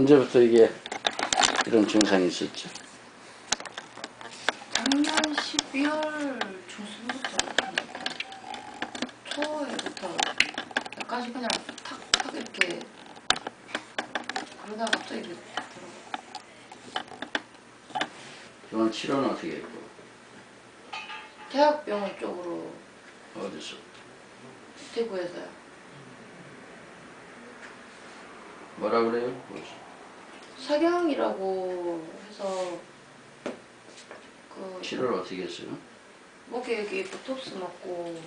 언제부터 이게 이런 증상이 있었죠? 작년 12월 중순부터 초에부터 약간씩 그냥 탁탁 이렇게 그러다가 갑자기 이렇게 들어가. 병원 치료는 어떻게 했고? 대학병원 쪽으로. 어디서? 대구에서요. 뭐라 그래요? 사경이라고 해서 그 치료를 어떻게 했어요? 목에 여기 보톡스 맞고.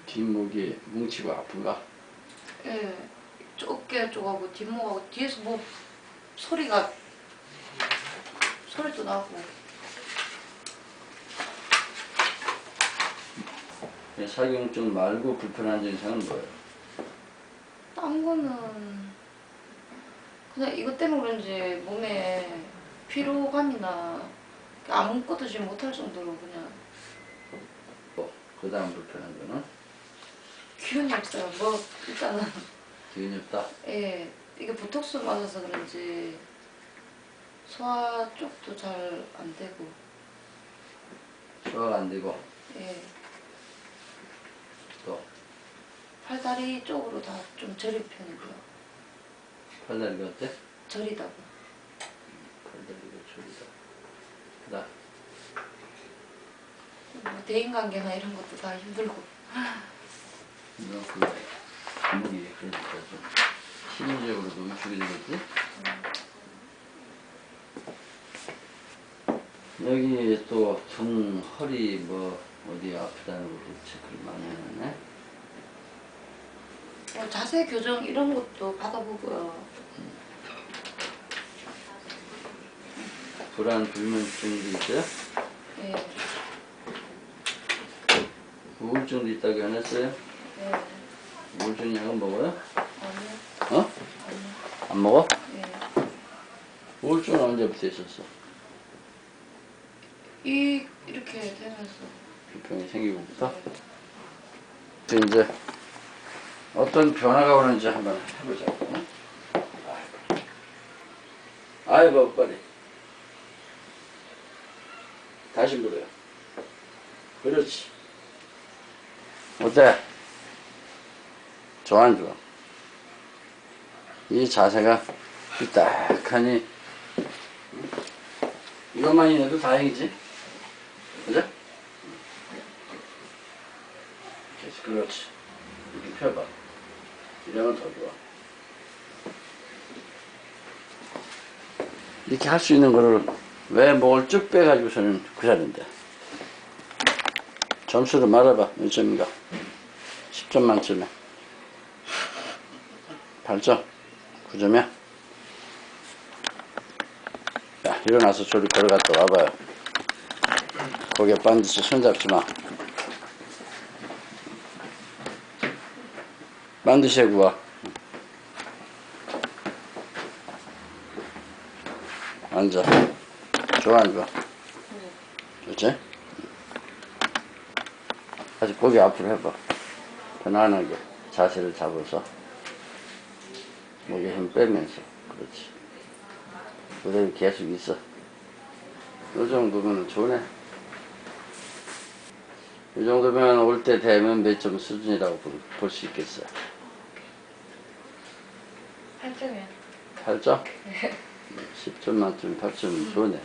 뒷목이 뭉치고 아픈가? 예, 어깨 쪽하고 뒷목하고 뒤에서 뭐 소리도 나고. 사경증 말고 불편한 증상은 뭐예요? 딴 거는 그냥 이것 때문에 그런지 몸에 피로감이나 아무것도 지금 못할 정도로 그냥. 그 다음 불편한 거는? 기운이 없어요. 뭐 일단은. 기운이 없다? 예, 이게 보톡스 맞아서 그런지 소화 쪽도 잘 안 되고. 소화가 안 되고? 예. 또? 팔다리 쪽으로 다 좀 저린 편이고요. 팔다리가 어때? 저리다고. 팔다리가 저리다. 그다음? 뭐 대인관계나 이런 것도 다 힘들고. 너 그 목이 그러니까 좀 심리적으로도 위축이 되겠지? 여기 또 등, 허리 뭐 어디 아프다는 것도 체크를 많이 해놨네. 자세 교정 이런 것도 받아보고요. 불안, 불면증도 있어요? 예. 우울증도 있다고 안 했어요? 예. 우울증 약은 먹어요? 아니요. 어? 아니요. 안 먹어? 예. 우울증은 언제부터 있었어? 이렇게 되면서. 불평이 생기고부터? 이제 어떤 변화가 오는지 한번 해보자고. 아이고 빨리 다시 물어요. 그렇지. 어때? 좋아 안 좋아? 이 자세가 삐딱하니 이것만이 해도 다행이지. 그죠? 그렇지. 이렇게 펴봐. 이러면 더 좋아. 이렇게 할 수 있는 거를 왜 목을 쭉 빼가지고서는 그러는데. 점수를 말해봐. 몇 점인가? 10점 만점에 8점? 9점이야? 야, 일어나서 저리 걸어갔다 와봐요. 거기에 반드시 손잡지 마. 반드시 해고 와. 앉아. 좋아 안 좋아? 좋지? 아직 고개 앞으로 해봐. 편안하게 자세를 잡아서 목에 힘 빼면서. 그렇지. 그대로 계속 있어. 이 정도면 좋네. 이 정도면 올 때 되면 몇 점 수준이라고 볼 수 있겠어요? 8점이요. 8점? 10점 만점 8점 좋네.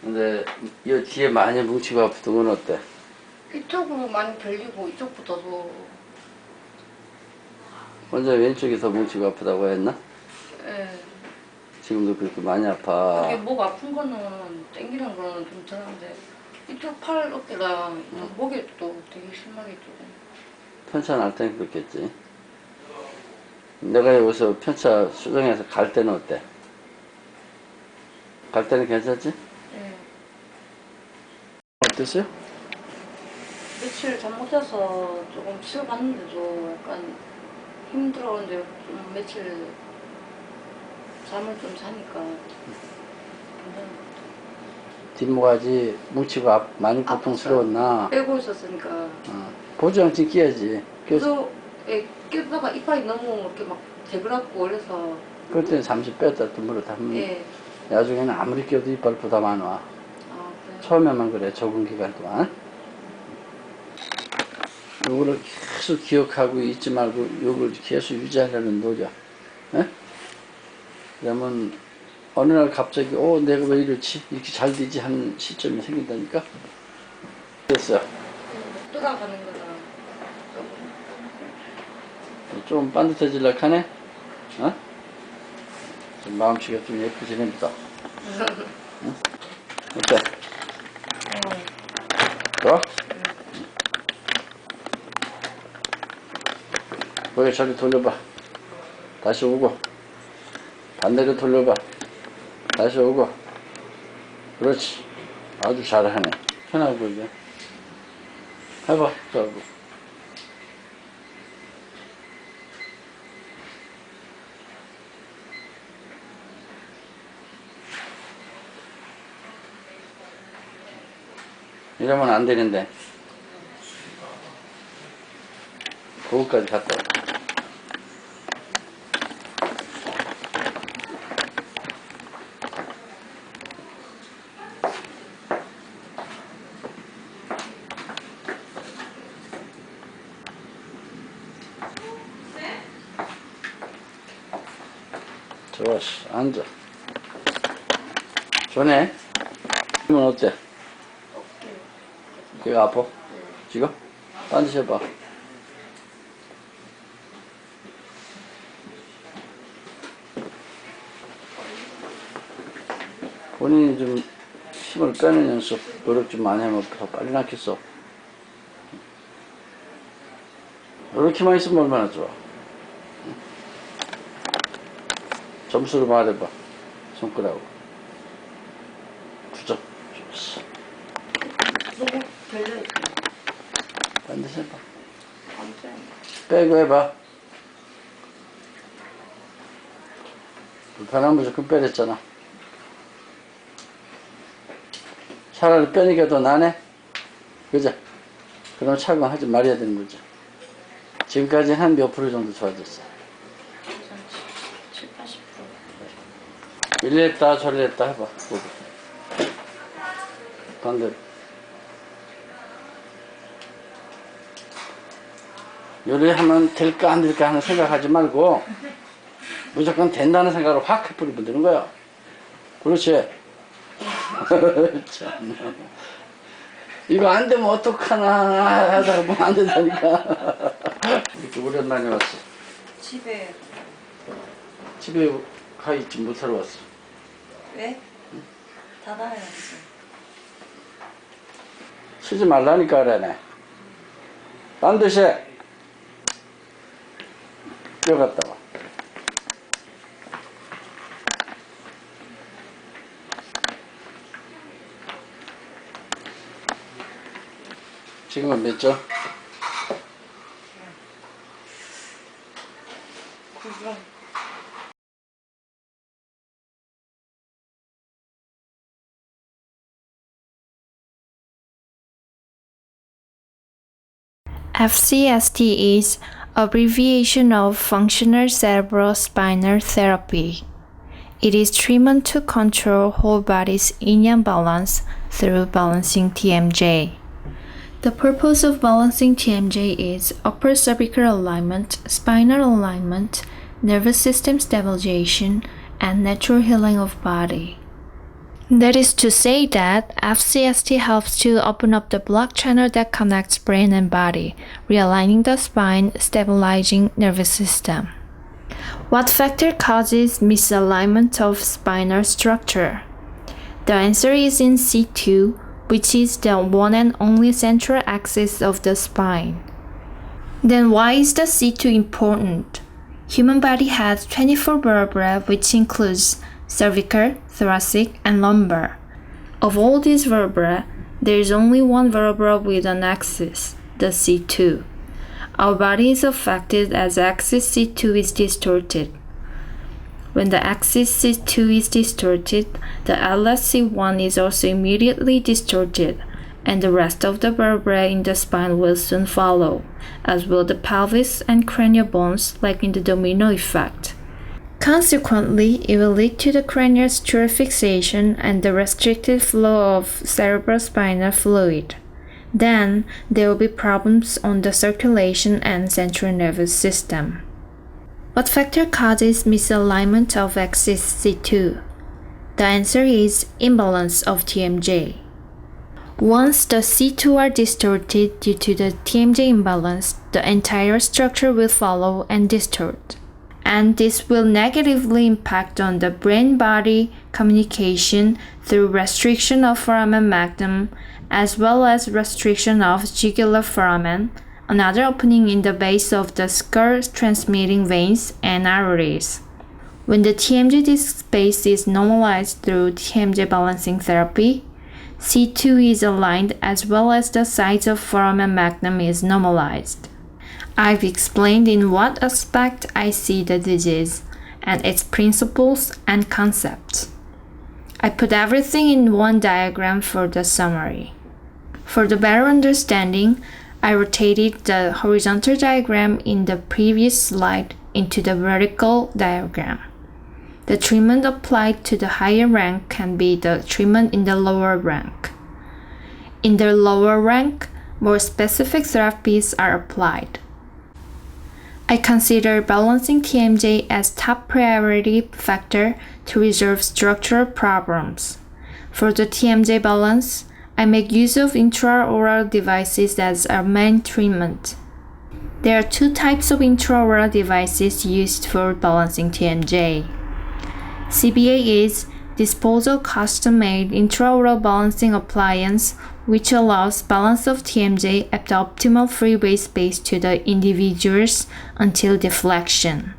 근데 이 뒤에 많이 뭉치고 아프던 건 어때? 이쪽으로 많이 벌리고 이쪽부터도. 먼저 왼쪽이 더 뭉치고 아프다고 했나? 예. 지금도 그렇게 많이 아파. 이게 목 아픈 거는 땡기는 거는 좀 덜한데 이쪽 팔 어깨랑 이쪽 목에 또 되게 심하게 조금. 편차 날 땐 그렇겠지. 내가 여기서 편차 수정해서 갈 때는 어때? 갈 때는 괜찮지? 예. 어땠어요? 며칠 잠 못 자서 조금 치료받는데도 약간 힘들었는데 좀 며칠 잠을 좀 자니까 괜찮은 것 같아요. 뒷목아지 뭉치고 많이 고통스러웠나? 빼고 있었으니까. 보조장치 끼야지. 그래서 끼다가 이빨이 너무 이렇게 막 재그랗고 그래서. 그때 잠시 뺐다 또 물어다면 예. 나중에는 아무리 껴도 이빨 부담 안 와. 아, 그래요? 처음에만 그래, 적응 기간 동안. 요거를 계속 기억하고 잊지 말고 요걸 계속 유지하려는 노력. 예? 그러면 어느 날 갑자기 내가 왜 이렇지? 이렇게 잘 되지? 하는 시점이 생긴다니까? 됐어요. 돌아가는 거다. 좀 반듯해지려고 하네? 어? 좀 마음씨가 좀 예쁘지냅니다. 응? 어때? 좋아? 고개 저리 돌려봐. 다시 오고. 반대로 돌려봐. 다시 오고. 그렇지. 아주 잘하네. 편하고 이제. 해봐. 저하고. 이러면 안 되는데. 거기까지 갔다 와. 좋았어. 앉아. 좋네. 지금은 어때? 걔가 아파? 지금? 딴짓 해봐. 본인이 좀 힘을 빼는 연습, 노력 좀 많이 하면 더 빨리 낫겠어. 이렇게만 있으면 얼마나 좋아. 점수로 말해봐. 손가락으로. 9점. 좋았어. 너무 별로였어요. 반드시 해봐. 아무튼. 빼고 해봐. 불편한 무조건 빼랬잖아. 차라리 빼니까 더 나네? 그죠? 그럼 착용하지 말아야 되는 거죠. 지금까지 한 몇 프로 정도 좋아졌어? 7, 80%. 이리 했다 저리 했다 해봐. 보고. 반대로. 요리하면 될까 안 될까 하는 생각하지 말고 무조건 된다는 생각으로 확 해버리면 되는 거야. 그렇지. 참. 이거 안 되면 어떡하나 하다가 뭐 안 된다니까. 이렇게 오랜만에 왔어. 집에. 집에 가 있지 못하러 왔어. 왜? 닫아야지. 쉬지 말라니까 그러네. 반드시 뛰어갔다 와. 지금은 몇 점? 9점. FCST is abbreviation of functional cerebrospinal therapy. It is treatment to control whole body's yin yang balance through balancing TMJ. The purpose of balancing TMJ is upper cervical alignment, spinal alignment, nervous system stabilization, and natural healing of body. That is to say that FCST helps to open up the block channel that connects brain and body, realigning the spine, stabilizing nervous system. What factor causes misalignment of spinal structure? The answer is in C2, which is the one and only central axis of the spine. Then why is the C2 important? Human body has 24 vertebrae, which includes cervical, thoracic, and lumbar. Of all these vertebrae, there is only one vertebra with an axis, the C2. Our body is affected as axis C2 is distorted. When the axis C2 is distorted, the LS C1 is also immediately distorted, and the rest of the vertebrae in the spine will soon follow, as will the pelvis and cranial bones, like in the domino effect. Consequently, it will lead to the cranial structure fixation and the restricted flow of cerebrospinal fluid. Then, there will be problems on the circulation and central nervous system. What factor causes misalignment of axis C2? The answer is imbalance of TMJ. Once the C2 are distorted due to the TMJ imbalance, the entire structure will follow and distort. And this will negatively impact on the brain-body communication through restriction of foramen magnum as well as restriction of jugular foramen, another opening in the base of the skull transmitting veins and arteries. When the TMJ disc space is normalized through TMJ balancing therapy, C2 is aligned as well as the size of foramen magnum is normalized. I've explained in what aspect I see the disease and its principles and concepts. I put everything in one diagram for the summary. For the better understanding, I rotated the horizontal diagram in the previous slide into the vertical diagram. The treatment applied to the higher rank can be the treatment in the lower rank. In the lower rank, more specific therapies are applied. I consider balancing TMJ as top priority factor to resolve structural problems. For the TMJ balance, I make use of intraoral devices as our main treatment. There are two types of intraoral devices used for balancing TMJ. CBA is disposal custom-made intraoral balancing appliance which allows balance of TMJ at the optimal freeway space to the individuals until deflection.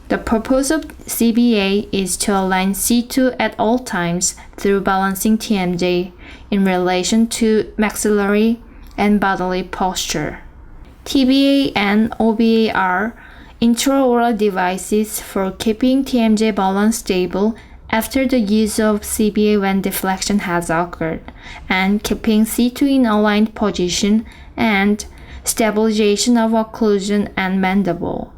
The purpose of CBA is to align C2 at all times through balancing TMJ in relation to maxillary and bodily posture. TBA and OBA are intraoral devices for keeping TMJ balance stable after the use of CBA when deflection has occurred, and keeping C2 in aligned position and stabilization of occlusion and mandible.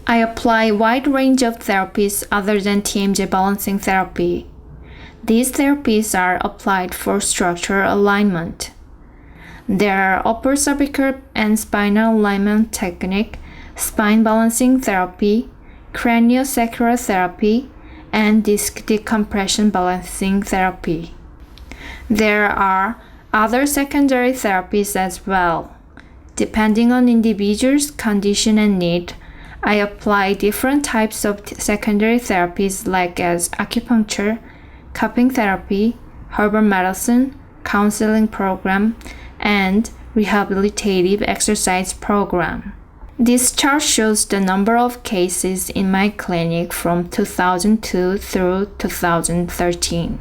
I apply a wide range of therapies other than TMJ balancing therapy. These therapies are applied for structural alignment. There are upper cervical and spinal alignment technique, spine balancing therapy, craniosacral therapy, and disc decompression balancing therapy. There are other secondary therapies as well. Depending on individual's condition and need, I apply different types of secondary therapies like as acupuncture, cupping therapy, herbal medicine, counseling program, and rehabilitative exercise program. This chart shows the number of cases in my clinic from 2002 through 2013.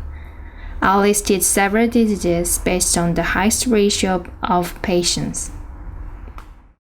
I listed several diseases based on the highest ratio of patients.